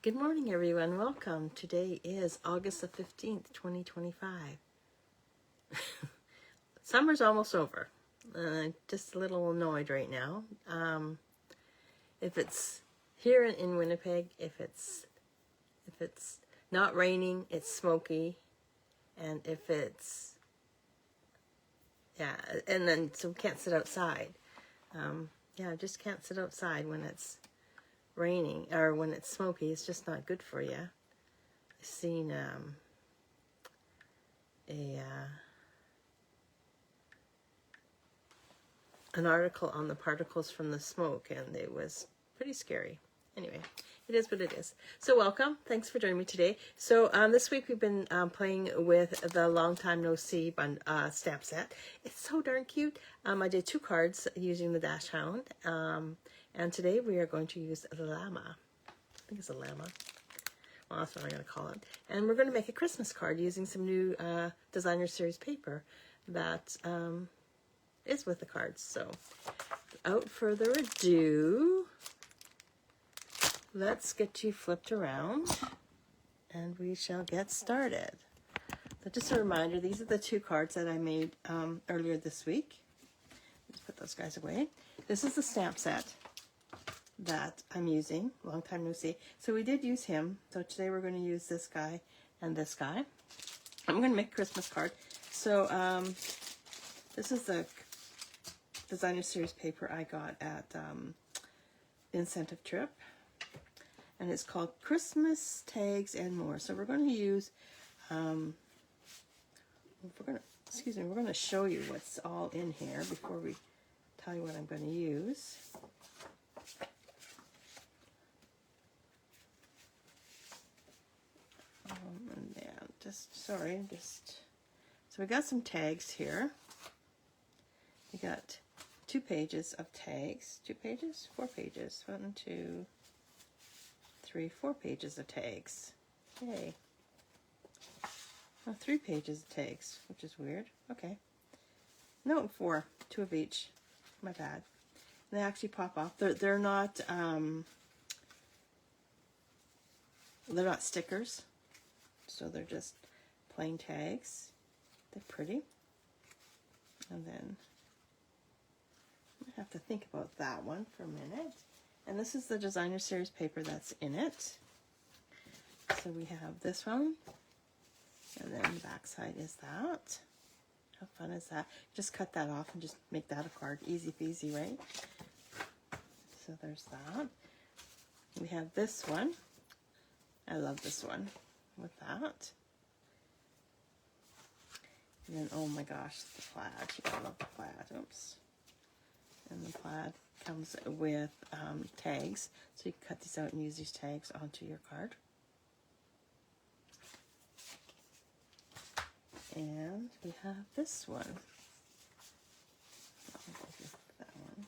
Good morning, everyone. Welcome. Today is August the 15th, 2025. Summer's almost over. Just a little annoyed right now. If it's here in Winnipeg, if it's not raining, it's smoky. And if it's, and then so we can't sit outside. Just can't sit outside when it's raining or when it's smoky. It's just not good for you. I've seen an article on the particles from the smoke, and it was pretty scary. Anyway, it is what it is. So welcome. Thanks for joining me today. So this week we've been playing with the Long Time No See stamp set. It's so darn cute. I did 2 cards using the Dash Hound. And today we are going to use the llama. I think it's a llama. Well, that's what I'm going to call it. And we're going to make a Christmas card using some new designer series paper that is with the cards. So without further ado, let's get you flipped around and we shall get started. So just a reminder, these are the 2 cards that I made earlier this week. Let's put those guys away. This is the stamp set that I'm using, Long Time No See. So we did use him. So today we're going to use this guy and this guy. I'm going to make a Christmas card. So this is the designer series paper I got at the incentive trip. And it's called Christmas Tags and More. So we're going to use, we're going to show you what's all in here before we tell you what I'm going to use. And then so we got some tags here. We got 2 pages of tags. 2 pages? 4 pages. 1, 2, 3, 4 pages of tags. Yay. Oh, 3 pages of tags, which is weird. Okay. No, 4. 2 of each. My bad. They actually pop off. They're not stickers. So they're just plain tags. They're pretty. And then I have to think about that one for a minute. And this is the designer series paper that's in it. So we have this one. And then the back side is that. How fun is that? Just cut that off and just make that a card. Easy peasy, right? So there's that. We have this one. I love this one with that. And then, oh my gosh, the plaid. I love the plaid. Oops. And the plaid comes with tags. So you can cut these out and use these tags onto your card. And we have this one. I'll go with that one.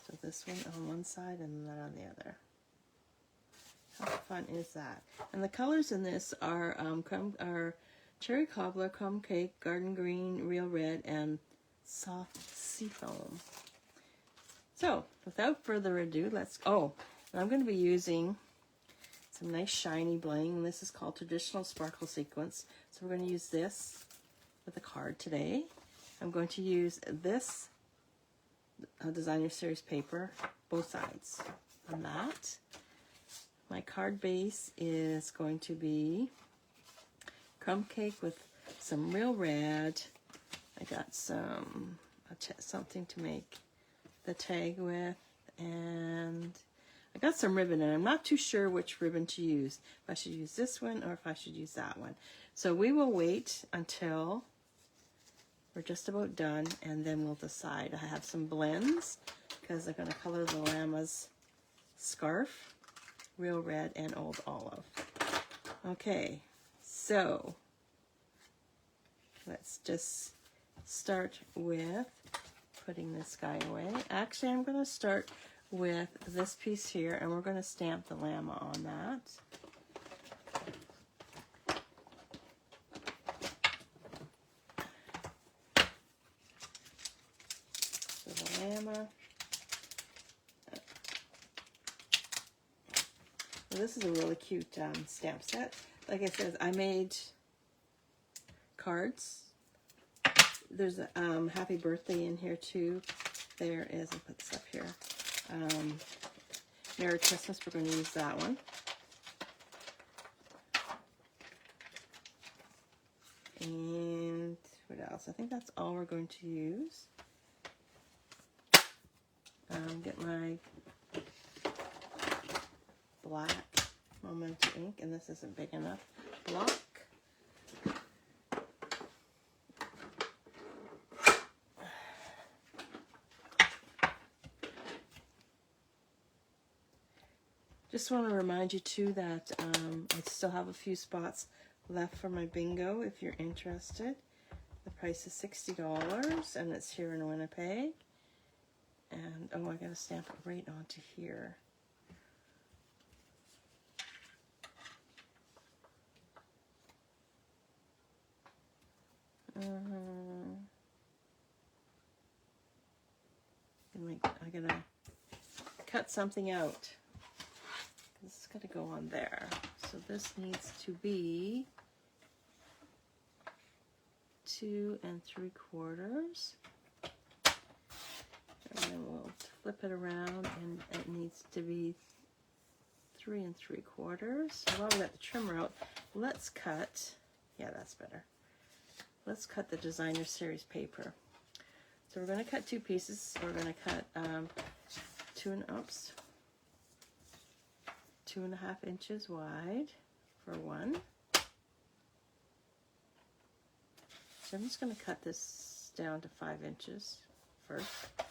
So this one on one side and that on the other. How fun is that? And the colors in this are Cherry Cobbler, Crumb Cake, Garden Green, Real Red, and Soft Seafoam. So, without further ado, and I'm going to be using some nice shiny bling. This is called Traditional Sparkle Sequins. So we're going to use this with a card today. I'm going to use this designer series paper, both sides on that. My card base is going to be Crumb Cake with some Real Red. I got something to make the tag with, and I got some ribbon, and I'm not too sure which ribbon to use. If I should use this one or if I should use that one. So we will wait until we're just about done, and then we'll decide. I have some blends because I'm going to color the llama's scarf. Real Red and Old Olive. Okay, so let's just start with putting this guy away. Actually, I'm going to start with this piece here, and we're going to stamp the llama on that. So the llama. Well, this is a really cute stamp set. Like I said, I made cards. There's a happy birthday in here too. There is, I'll put this up here. Merry Christmas, we're going to use that one. And what else? I think that's all we're going to use. Get my black Memento ink, and this isn't big enough block. Just want to remind you too that I still have a few spots left for my bingo if you're interested. The price is $60 and it's here in Winnipeg. And oh, I gotta stamp it right onto here. I gotta cut something out. This is gonna go on there. So this needs to be 2 3/4. And then we'll flip it around and it needs to be 3 3/4. So while we got the trimmer out, let's cut, yeah, that's better. Let's cut the designer series paper. So we're going to cut 2 pieces. We're going to cut 2.5 inches wide for one. So I'm just going to cut this down to 5 inches first. So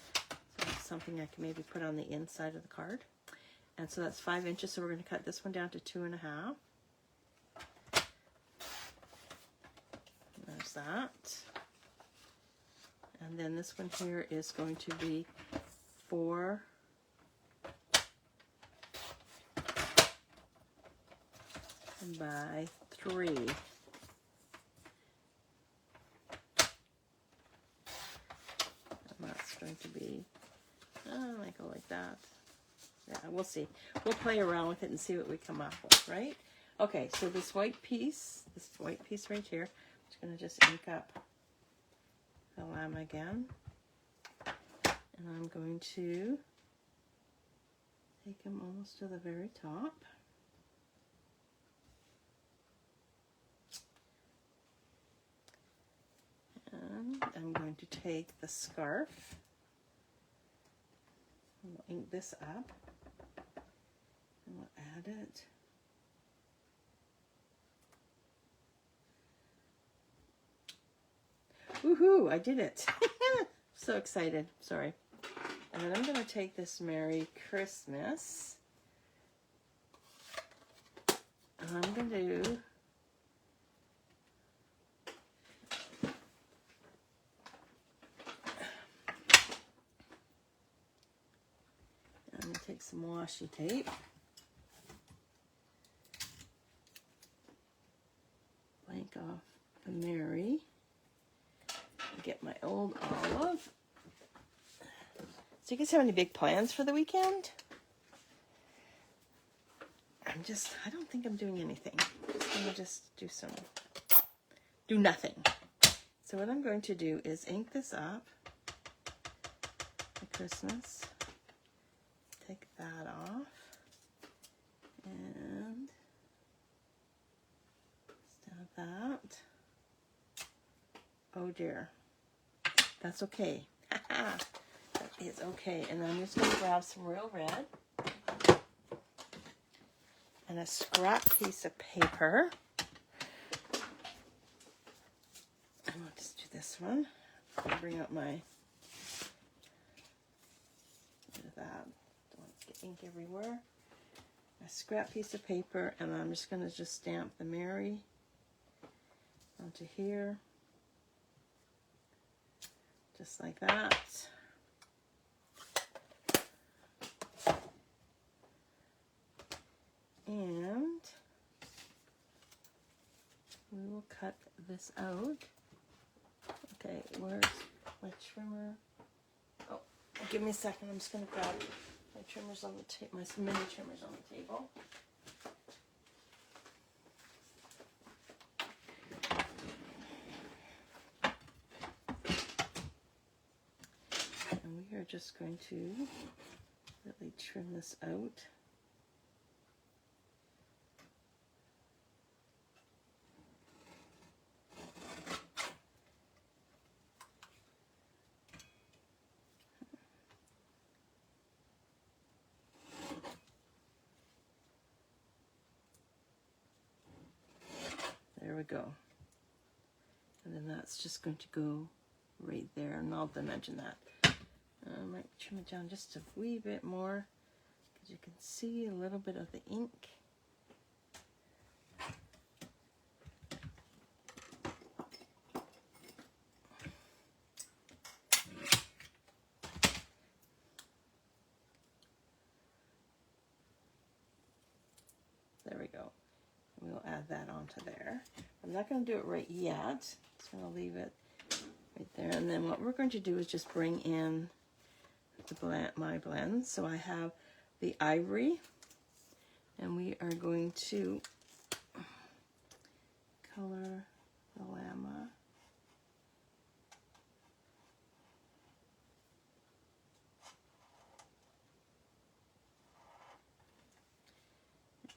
that's something I can maybe put on the inside of the card. And so that's 5 inches. So we're going to cut this one down to 2.5. There's that. And then this one here is going to be 4 by 3. And that's going to be, I might go like that. Yeah, we'll see. We'll play around with it and see what we come up with, right? Okay, so this white piece right here, I'm just going to just ink up the llama again. And I'm going to take him almost to the very top. And I'm going to take the scarf. And we'll ink this up. And we'll add it. Woohoo! I did it! So excited. Sorry. And then I'm going to take this Merry Christmas. And I'm going to take some washi tape. Blank off the Mary. Get my old olive. So you guys have any big plans for the weekend? I don't think I'm doing anything. I'm going to just do nothing. So what I'm going to do is ink this up for Christmas. Take that off. And stamp that. Oh dear. That's okay. That is okay. And I'm just going to grab some real red and a scrap piece of paper. And I'll just do this one. I'll bring out my, bit of that. Don't want to get ink everywhere. A scrap piece of paper, and I'm just going to just stamp the Mary onto here. Just like that. And we will cut this out. Okay, where's my trimmer? Oh, give me a second. I'm just going to grab my trimmers on the table, my mini trimmers on the table. just going to really trim this out. There we go. And then that's just going to go right there, and I'll dimension that. I might trim it down just a wee bit more, because you can see a little bit of the ink. There we go. We'll add that onto there. I'm not going to do it right yet. Just going to leave it right there. And then what we're going to do is just bring in my blends. So I have the ivory, and we are going to color the llama.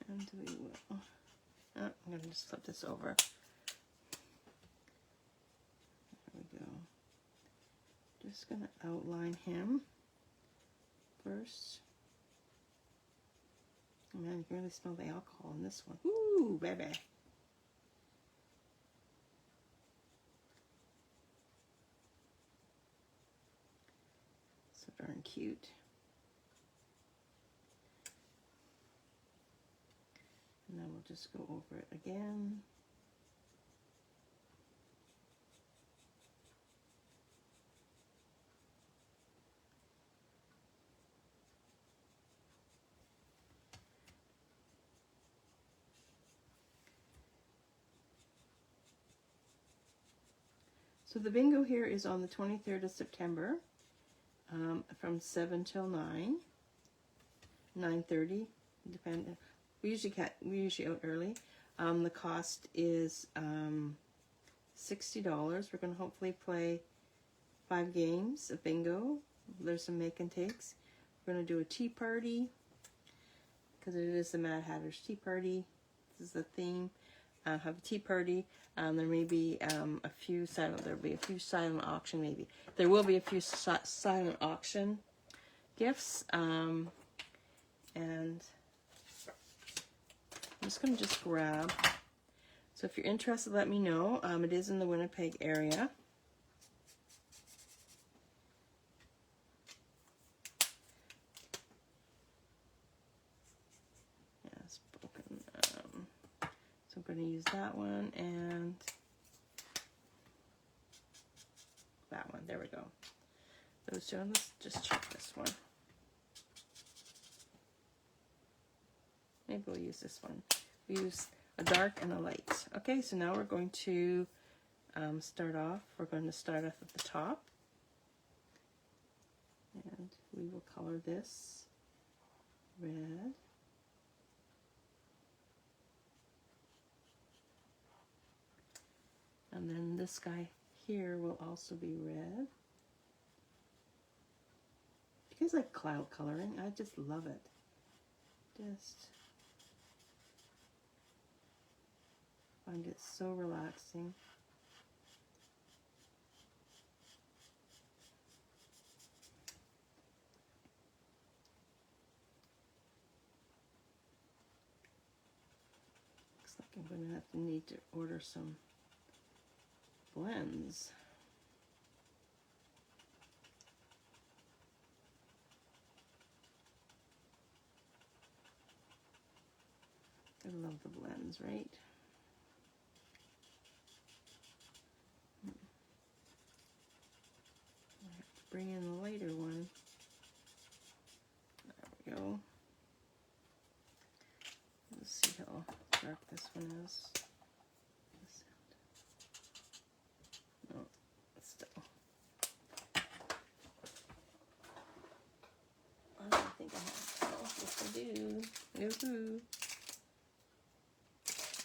And we will, I'm going to just flip this over. There we go. Just going to outline him first. Oh man, you can really smell the alcohol in this one. Ooh, baby. So darn cute. And then we'll just go over it again. So the bingo here is on the 23rd of September, from 7 till 9, 9:30, depending. We usually out early. The cost is $60. We're going to hopefully play 5 games of bingo. There's some make and takes. We're going to do a tea party, because it is the Mad Hatter's Tea Party. This is the theme. Have a tea party. There may be a few silent. There'll be a few silent auction. Maybe there will be a few silent auction gifts. And I'm just going to just grab. So if you're interested, let me know. It is in the Winnipeg area. Yeah, it's broken. So I'm going to use that one and that one. There we go. Those two. Let's just check this one. Maybe we'll use this one. We use a dark and a light. Okay, so now we're going to start off. We're going to start off at the top. And we will color this red. And then this guy here will also be red. You guys like cloud coloring? I just love it. Just find it so relaxing. Looks like I'm going to need to order some blends. I love the blends, right? I have to bring in the lighter one. There we go. Let's see how dark this one is. No, still. I don't think I have. Oh, yes, I do. Yoo-hoo.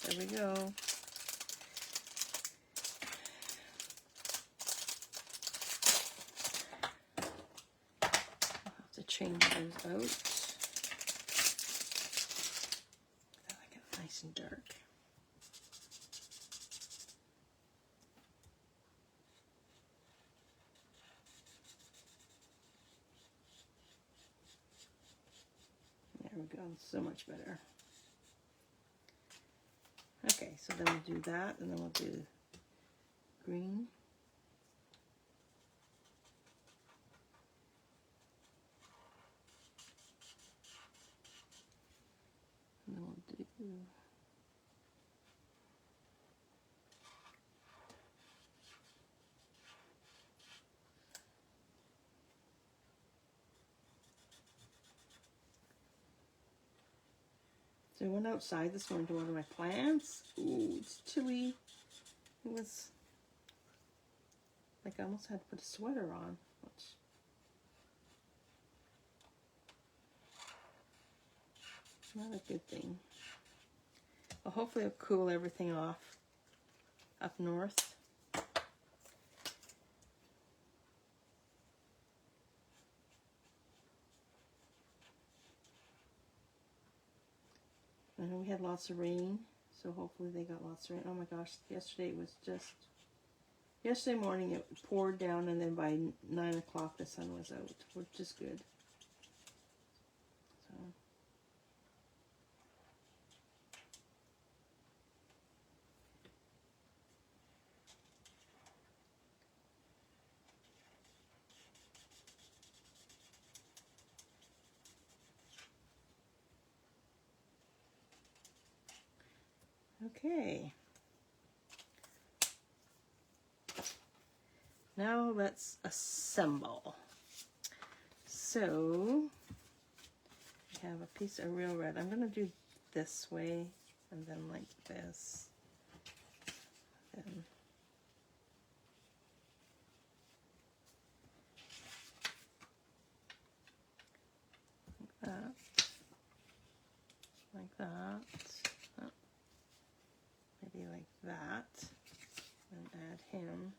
There we go. change those out. I like it nice and dark. There we go, so much better. Okay, so then we'll do that, and then we'll do green. And then we'll do so I went outside this morning to water my plants. Ooh, it's chilly. It was like I almost had to put a sweater on, which is not a good thing. Well, hopefully it'll cool everything off up north. I know we had lots of rain, so hopefully they got lots of rain. Oh my gosh, yesterday was just... Yesterday morning it poured down, and then by 9 o'clock the sun was out, which is good. So. Okay. Now let's assemble. So we have a piece of real red. I'm going to do this way and then like this. Then like that. Like that. Oh, maybe like that. And add him.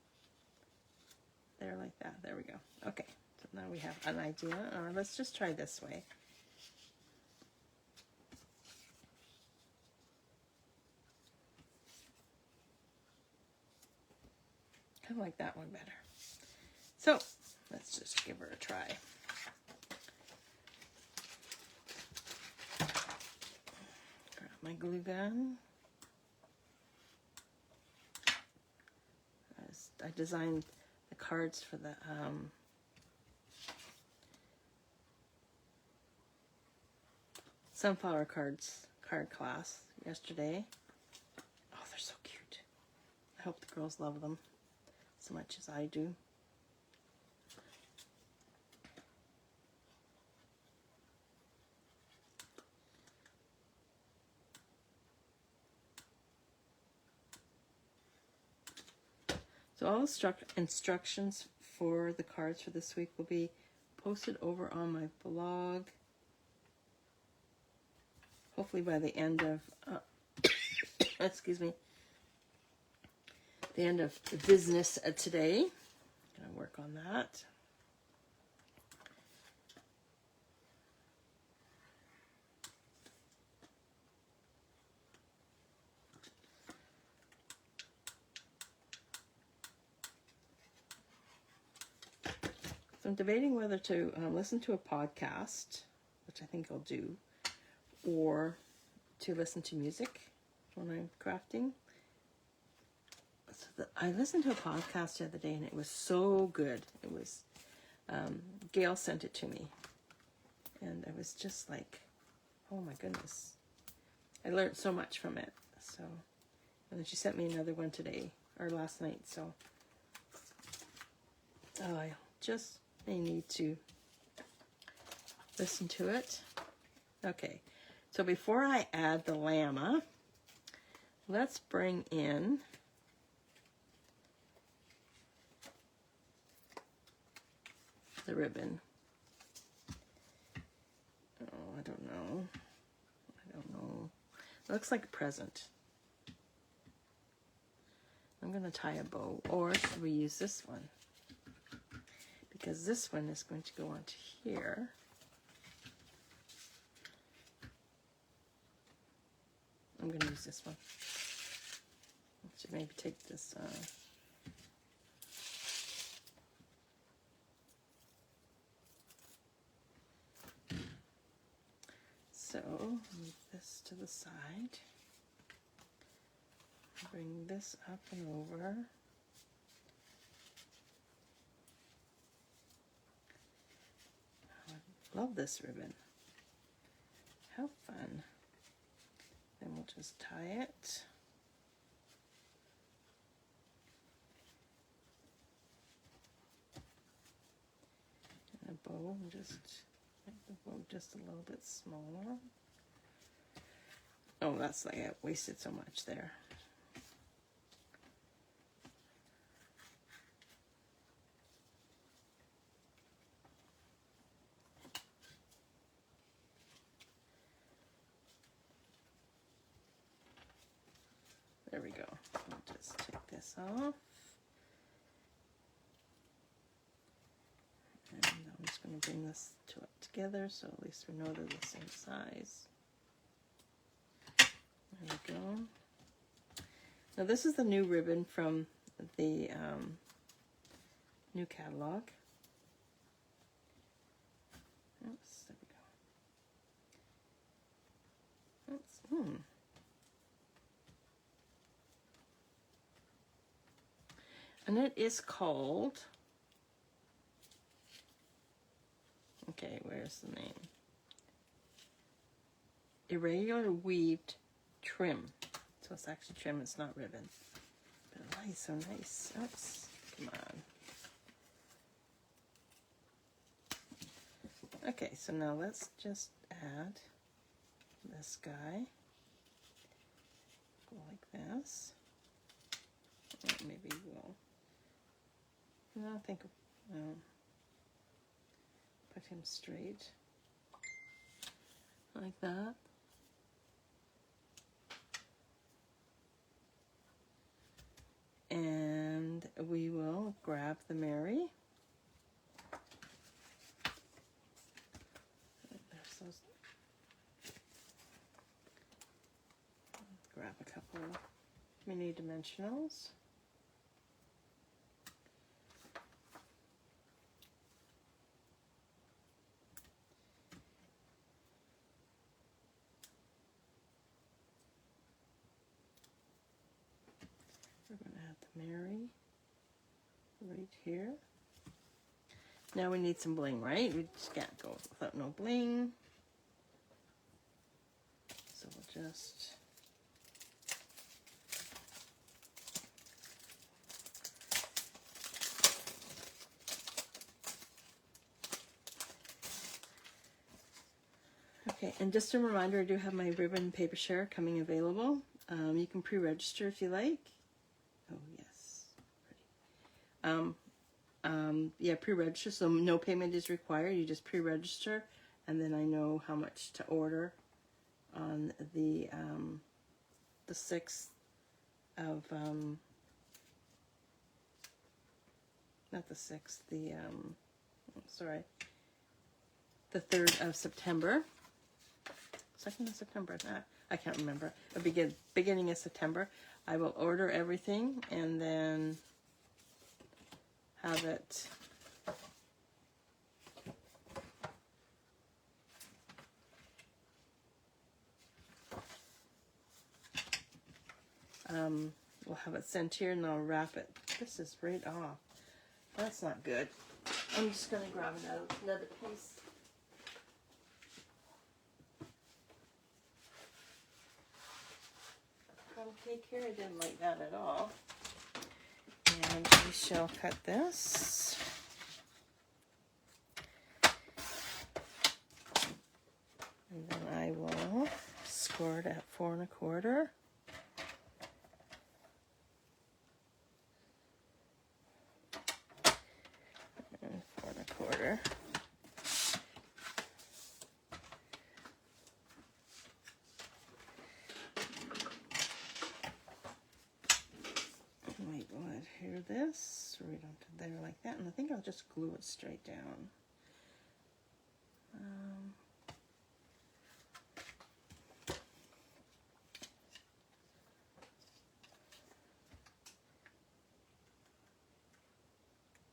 There, like that. There we go. Okay, so now we have an idea. Let's just try this way. Kind of like that one better. So let's just give her a try. Grab my glue gun. I designed the cards for the sunflower card class yesterday. Oh, they're so cute. I hope the girls love them as much as I do. So all the instructions for the cards for this week will be posted over on my blog. Hopefully by the end of, excuse me, the end of the business today. I'm gonna work on that. So I'm debating whether to listen to a podcast, which I think I'll do, or to listen to music when I'm crafting. So I listened to a podcast the other day, and it was so good. It was, Gail sent it to me, and I was just like, oh my goodness. I learned so much from it. So, and then she sent me another one today, or last night, so I just may need to listen to it. Okay, so before I add the llama, let's bring in the ribbon. Oh, I don't know. It looks like a present. I'm going to tie a bow, or should we use this one? Because this one is going to go onto here. I'm going to use this one. Should maybe take this. So move this to the side. Bring this up and over. I love this ribbon. How fun. Then we'll just tie it. And a bow, and just make the bow just a little bit smaller. Oh, that's like I wasted so much there. There we go. I'll just take this off. And I'm just going to bring this together so at least we know they're the same size. There we go. Now this is the new ribbon from the new catalog. Oops, there we go. Oops, And it is called, okay, where's the name? Irregular Weaved Trim. So it's actually trim, it's not ribbon. But nice, so nice. Oops, come on. Okay, so now let's just add this guy. Go like this. Maybe we'll, no, I think put him straight like that. And we will grab the Mary. There's those. Grab a couple mini dimensionals. We're going to add the Mary right here. Now we need some bling, right? We just can't go without no bling. So we'll just okay, and just a reminder, I do have my ribbon paper share coming available. You can pre-register if you like. Oh yes, pretty. Yeah, pre-register, so no payment is required. You just pre-register, and then I know how much to order on the 6th of not the 6th, the sorry, the 3rd of September. 2nd of September, I can't remember. Beginning of September, I will order everything and then have it we'll have it sent here and I'll wrap it. This is right off. That's not good. I'm just going to grab another piece. Cake here, I didn't like that at all. And we shall cut this. And then I will score it at 4 1/4. And 4 1/4. Adhere this right onto there like that, and I think I'll just glue it straight down.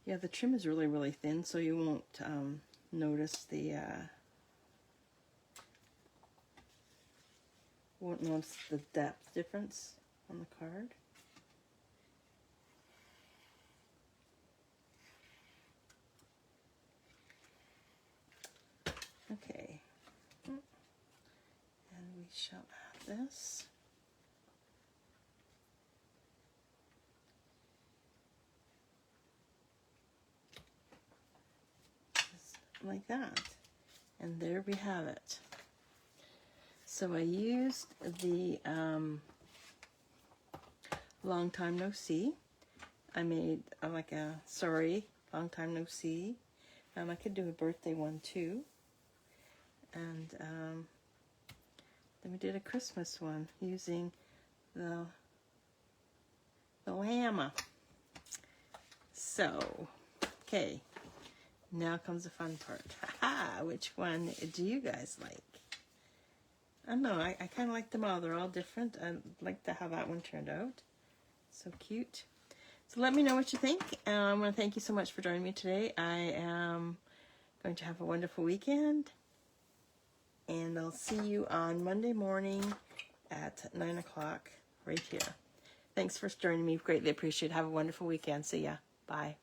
Yeah, the trim is really, really thin, so you won't notice the depth difference on the card. Okay, and we shall add this. Like that, and there we have it. So I used the Long Time No See. I made like a sorry, long time no see. I could do a birthday one too, and then we did a Christmas one using the llama. So, okay. Now comes the fun part. Haha, which one do you guys like? I don't know, I kind of like them all. They're all different. I like how that one turned out. So cute. So let me know what you think. I want to thank you so much for joining me today. I am going to have a wonderful weekend. And I'll see you on Monday morning at 9 o'clock right here. Thanks for joining me. Greatly appreciate it. Have a wonderful weekend. See ya. Bye.